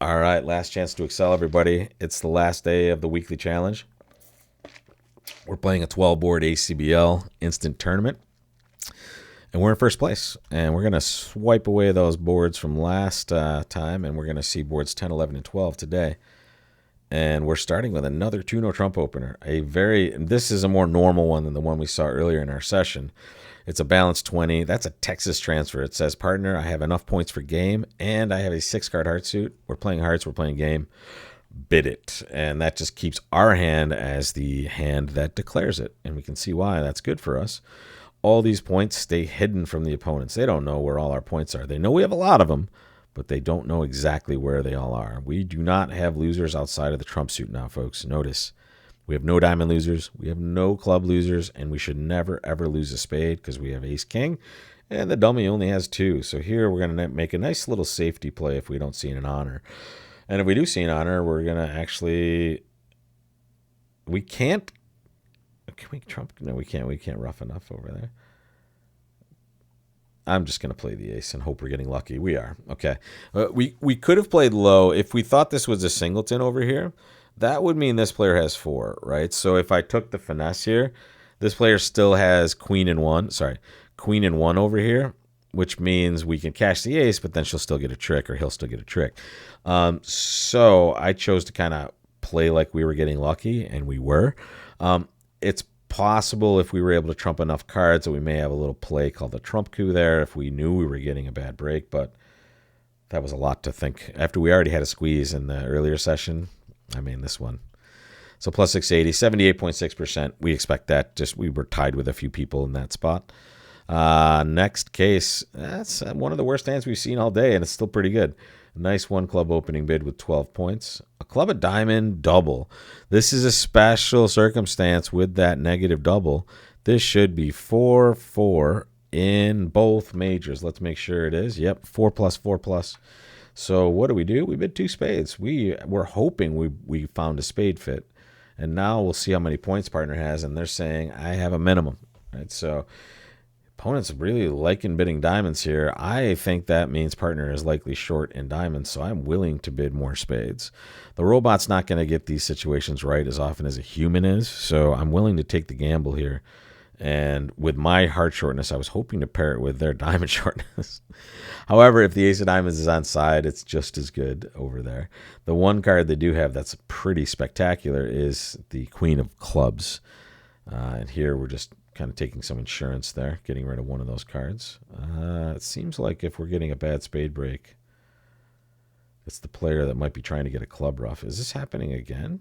All right, last chance to excel, everybody. It's the last day of the weekly challenge. We're playing a 12 board ACBL instant tournament, and we're in first place. And we're going to swipe away those boards from last time, and we're going to see boards 10, 11, and 12 today. And we're starting with another Tuno Trump opener. This is a more normal one than the one we saw earlier in our session. It's a balanced 20. That's a Texas transfer. It says, partner, I have enough points for game, and I have a 6-card heart suit. We're playing hearts. We're playing game. Bid it. And that just keeps our hand as the hand that declares it. And we can see why that's good for us. All these points stay hidden from the opponents. They don't know where all our points are. They know we have a lot of them, but they don't know exactly where they all are. We do not have losers outside of the trump suit now, folks. Notice, we have no diamond losers, we have no club losers, and we should never, ever lose a spade because we have ace-king, and the dummy only has 2. So here we're going to make a nice little safety play if we don't see an honor. And if we do see an honor, we're going to actually... We can't... Can we trump? No, we can't. We can't rough enough over there. I'm just going to play the ace and hope we're getting lucky. We are. Okay. We could have played low. If we thought this was a singleton over here, that would mean this player has 4, right? So if I took the finesse here, this player still has queen and 1 over here, which means we can cash the ace, but then she'll still get a trick, or he'll still get a trick. So I chose to kind of play like we were getting lucky, and we were. It's possible if we were able to trump enough cards that we may have a little play called the trump coup there if we knew we were getting a bad break, but that was a lot to think. After we already had a squeeze in the earlier session, I mean this one. So plus 680, 78.6%. We expect that. We were tied with a few people in that spot. Next case, that's one of the worst hands we've seen all day, and it's still pretty good. Nice 1 club opening bid with 12 points. A club of diamond double. This is a special circumstance with that negative double. This should be 4-4 in both majors. Let's make sure it is. Yep, 4 plus, 4 plus. So what do? We bid 2 spades. We're hoping we found a spade fit. And now we'll see how many points partner has, and they're saying I have a minimum. Right? So opponents really liking bidding diamonds here. I think that means partner is likely short in diamonds, so I'm willing to bid more spades. The robot's not going to get these situations right as often as a human is, so I'm willing to take the gamble here. And with my heart shortness, I was hoping to pair it with their diamond shortness. However, if the ace of diamonds is on side, it's just as good over there. The one card they do have that's pretty spectacular is the queen of clubs. And here we're just kind of taking some insurance there, getting rid of one of those cards. It seems like if we're getting a bad spade break, it's the player that might be trying to get a club ruff. Is this happening again?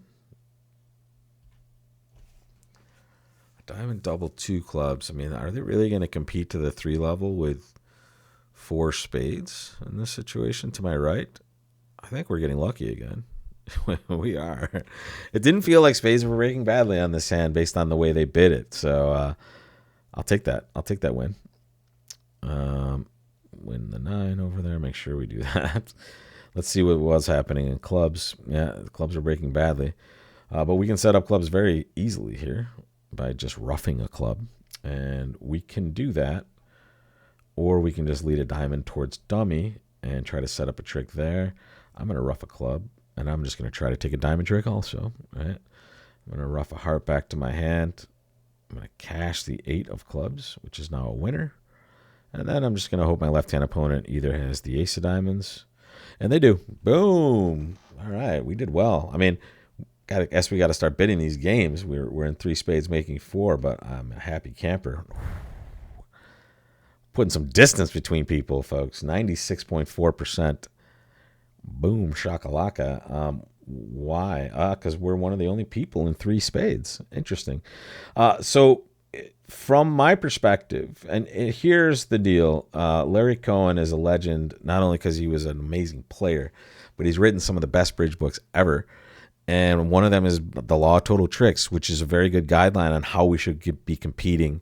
Diamond double 2 clubs. I mean, are they really going to compete to the 3 level with 4 spades in this situation to my right? I think we're getting lucky again. We are. It didn't feel like spades were breaking badly on this hand based on the way they bid it. So I'll take that. I'll take that win. Win the 9 over there. Make sure we do that. Let's see what was happening in clubs. Yeah, the clubs are breaking badly. But we can set up clubs very easily here by just roughing a club. And we can do that. Or we can just lead a diamond towards dummy and try to set up a trick there. I'm going to rough a club. And I'm just going to try to take a diamond trick also, right? I'm going to rough a heart back to my hand. I'm going to cash the 8 of clubs, which is now a winner. And then I'm just going to hope my left-hand opponent either has the ace of diamonds. And they do. Boom. All right, we did well. I mean, I guess we got to start bidding these games. We're in 3 spades making 4, but I'm a happy camper. Putting some distance between people, folks. 96.4%. Boom, shakalaka. Why? Because we're one of the only people in 3 spades. Interesting. So from my perspective, and here's the deal. Larry Cohen is a legend, not only because he was an amazing player, but he's written some of the best bridge books ever. And one of them is The Law of Total Tricks, which is a very good guideline on how we should be competing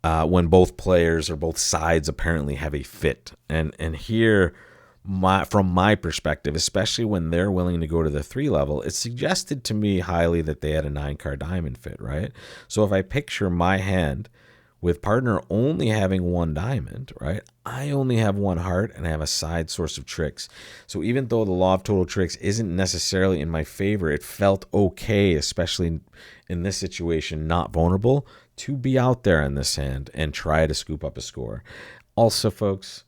when both players or both sides apparently have a fit. And here, from my perspective, especially when they're willing to go to the 3 level, it suggested to me highly that they had a 9-card diamond fit, right? So if I picture my hand with partner only having one diamond, right? I only have one heart and I have a side source of tricks. So even though the law of total tricks isn't necessarily in my favor, it felt okay, especially in this situation, not vulnerable, to be out there in this hand and try to scoop up a score. Also, folks,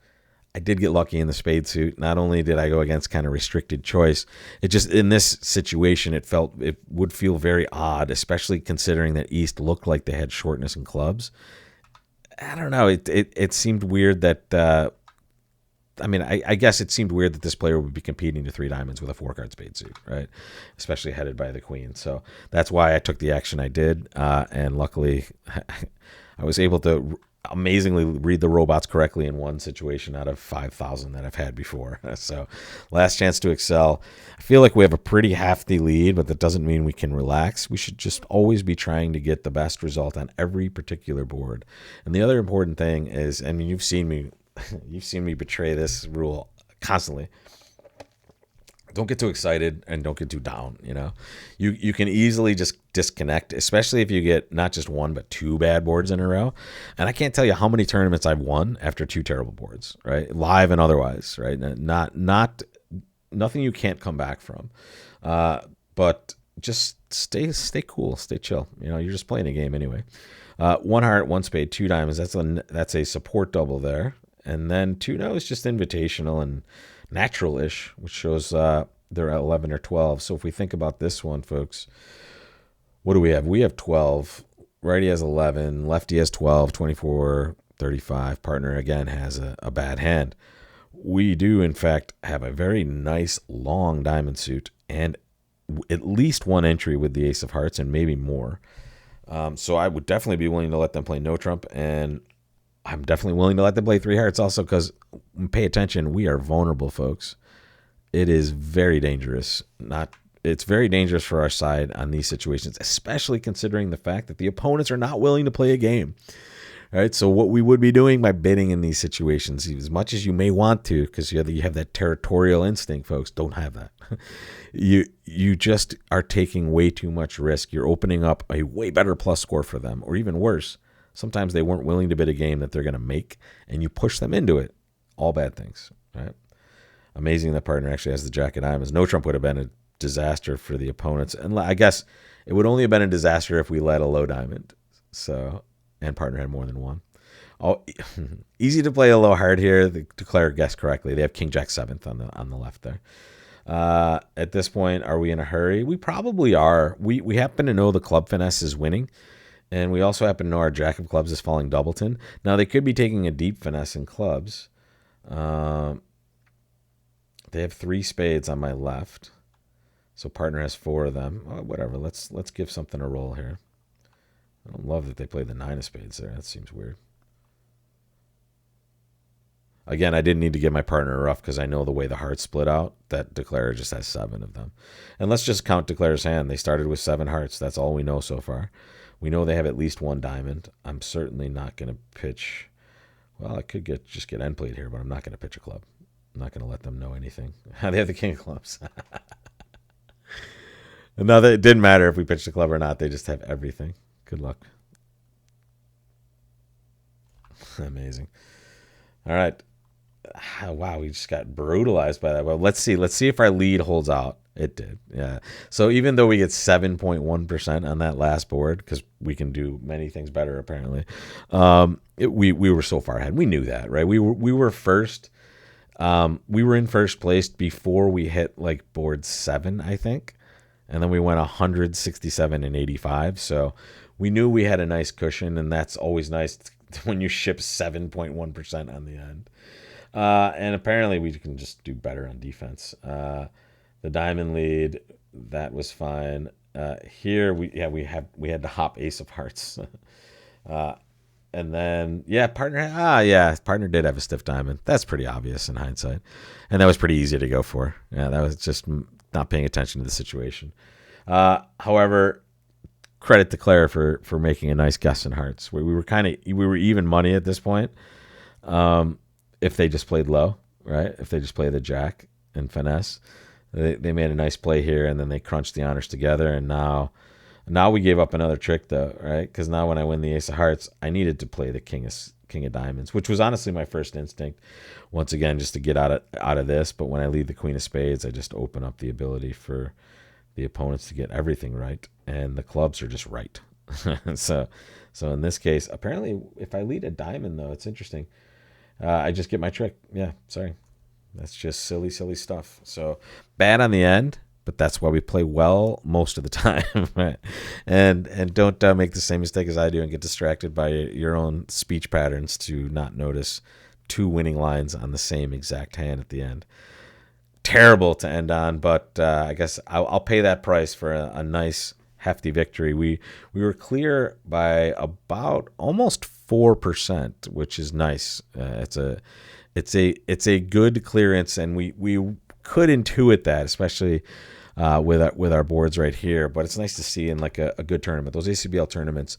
I did get lucky in the spade suit. Not only did I go against kind of restricted choice, it just, in this situation, it would feel very odd, especially considering that East looked like they had shortness in clubs. I don't know. It seemed weird that, I guess it seemed weird that this player would be competing to 3 diamonds with a 4-card spade suit, right? Especially headed by the queen. So that's why I took the action I did. And luckily, I was able to amazingly read the robots correctly in one situation out of 5,000 that I've had before. So last chance to excel. I feel like we have a pretty hefty lead, but that doesn't mean we can relax. We should just always be trying to get the best result on every particular board. And the other important thing is, you've seen me betray this rule constantly. Don't get too excited and don't get too down. You can easily just disconnect, especially if you get not just 1 but 2 bad boards in a row. And I can't tell you how many tournaments I've won after 2 terrible boards, right? Live and otherwise, right? Nothing you can't come back from. But just stay cool, stay chill. You're just playing a game anyway. 1 heart, 1 spade, 2 diamonds. That's a support double there. And then 2 no is just invitational and natural-ish, which shows they're at 11 or 12. So if we think about this one, folks, what do we have? We have 12. Righty has 11. Lefty has 12, 24, 35. Partner, again, has a bad hand. We do, in fact, have a very nice long diamond suit and at least 1 entry with the ace of hearts and maybe more. So I would definitely be willing to let them play no trump, and I'm definitely willing to let them play 3 hearts also, because pay attention, we are vulnerable, folks. It is very dangerous. It's very dangerous for our side on these situations, especially considering the fact that the opponents are not willing to play a game. All right, so what we would be doing by bidding in these situations, as much as you may want to, because you have that territorial instinct, folks, don't have that. You just are taking way too much risk. You're opening up a way better plus score for them, or even worse, sometimes they weren't willing to bid a game that they're going to make, and you push them into it. All bad things, right? Amazing that partner actually has the jack of diamonds. No trump would have been a disaster for the opponents. And I guess it would only have been a disaster if we let a low diamond. So, and partner had more than 1. Oh, easy to play a low hard here. The declare guessed correctly. They have king jack 7th on the left there. At this point, are we in a hurry? We probably are. We happen to know the club finesse is winning. And we also happen to know our jack of clubs is falling doubleton. Now, they could be taking a deep finesse in clubs. They have 3 spades on my left. So partner has 4 of them. Oh, whatever. Let's give something a roll here. I don't love that they played the 9 of spades there. That seems weird. Again, I didn't need to give my partner a rough because I know the way the hearts split out, that declarer just has 7 of them. And let's just count declarer's hand. They started with 7 hearts. That's all we know so far. We know they have at least 1 diamond. I'm certainly not going to pitch. Well, I could just get end played here, but I'm not going to pitch a club. I'm not going to let them know anything. They have the king of clubs. No, it didn't matter if we pitched a club or not. They just have everything. Good luck. Amazing. All right. Wow, we just got brutalized by that. Well, let's see if our lead holds out. It did. Yeah. So even though we get 7.1% on that last board, because we can do many things better apparently, we were so far ahead. We knew that, right? We were first. We were in first place before we hit like board 7, I think. And then we went 167 and 85. So we knew we had a nice cushion, and that's always nice when you ship 7.1% on the end. And apparently we can just do better on defense. The diamond lead, that was fine. Here we had the hop ace of hearts. And then, partner did have a stiff diamond. That's pretty obvious in hindsight. And that was pretty easy to go for. Yeah, that was just not paying attention to the situation. However, credit to Claire for making a nice guess in hearts. We were even money at this point. If they just played low, right? If they just play the jack and finesse, they made a nice play here, and then they crunched the honors together, and now Now we gave up another trick though, right? Because now when I win the ace of hearts, I needed to play the king of diamonds, which was honestly my first instinct. Once again, just to get out of this. But when I lead the queen of spades, I just open up the ability for the opponents to get everything right, and the clubs are just right. so in this case, apparently, if I lead a diamond though, it's interesting. I just get my trick. Yeah, sorry. That's just silly stuff. So bad on the end, but that's why we play well most of the time. Right? And don't make the same mistake as I do and get distracted by your own speech patterns to not notice two winning lines on the same exact hand at the end. Terrible to end on, but I guess I'll pay that price for a nice hefty victory. We were clear by about almost 4%, which is nice. It's a good clearance, and we could intuit that, especially with our boards right here. But it's nice to see in like a good tournament. Those ACBL tournaments,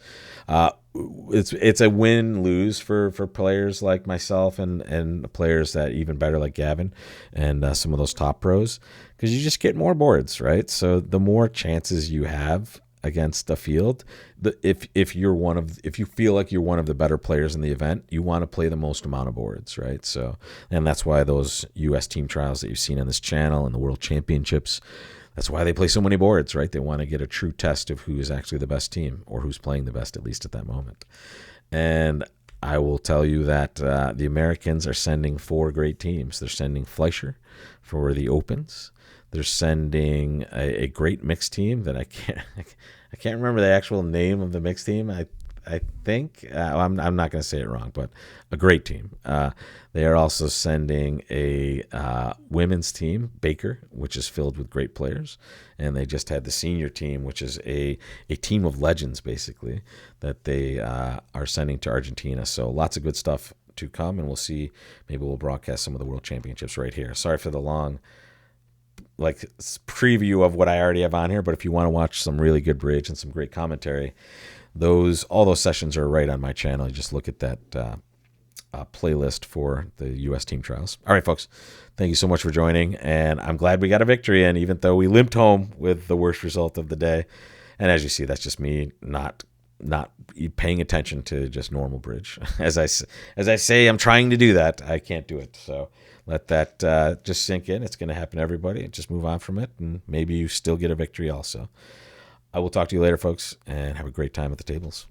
it's a win-lose for players like myself and players that even better like Gavin and some of those top pros, because you just get more boards, right? So the more chances you have against a field, if you feel like you're one of the better players in the event, you want to play the most amount of boards, right? So, and that's why those U.S. team trials that you've seen on this channel and the World Championships, that's why they play so many boards, right? They want to get a true test of who is actually the best team, or who's playing the best, at least at that moment. And I will tell you that the Americans are sending 4 great teams. They're sending Fleischer for the Opens. They're sending a great mixed team that I can't remember the actual name of the mixed team. I think I'm not going to say it wrong, but a great team. They are also sending a women's team, Baker, which is filled with great players, and they just had the senior team, which is a team of legends basically that they are sending to Argentina. So lots of good stuff to come, and we'll see. Maybe we'll broadcast some of the World Championships right here. Sorry for the long preview of what I already have on here, but if you want to watch some really good bridge and some great commentary, all those sessions are right on my channel. You just look at that playlist for the U.S. team trials. All right, folks, thank you so much for joining, and I'm glad we got a victory in, even though we limped home with the worst result of the day. And as you see, that's just me not paying attention to just normal bridge. As I say, I'm trying to do that. I can't do it. So let that just sink in. It's going to happen to everybody. Just move on from it, and maybe you still get a victory also. I will talk to you later, folks, and have a great time at the tables.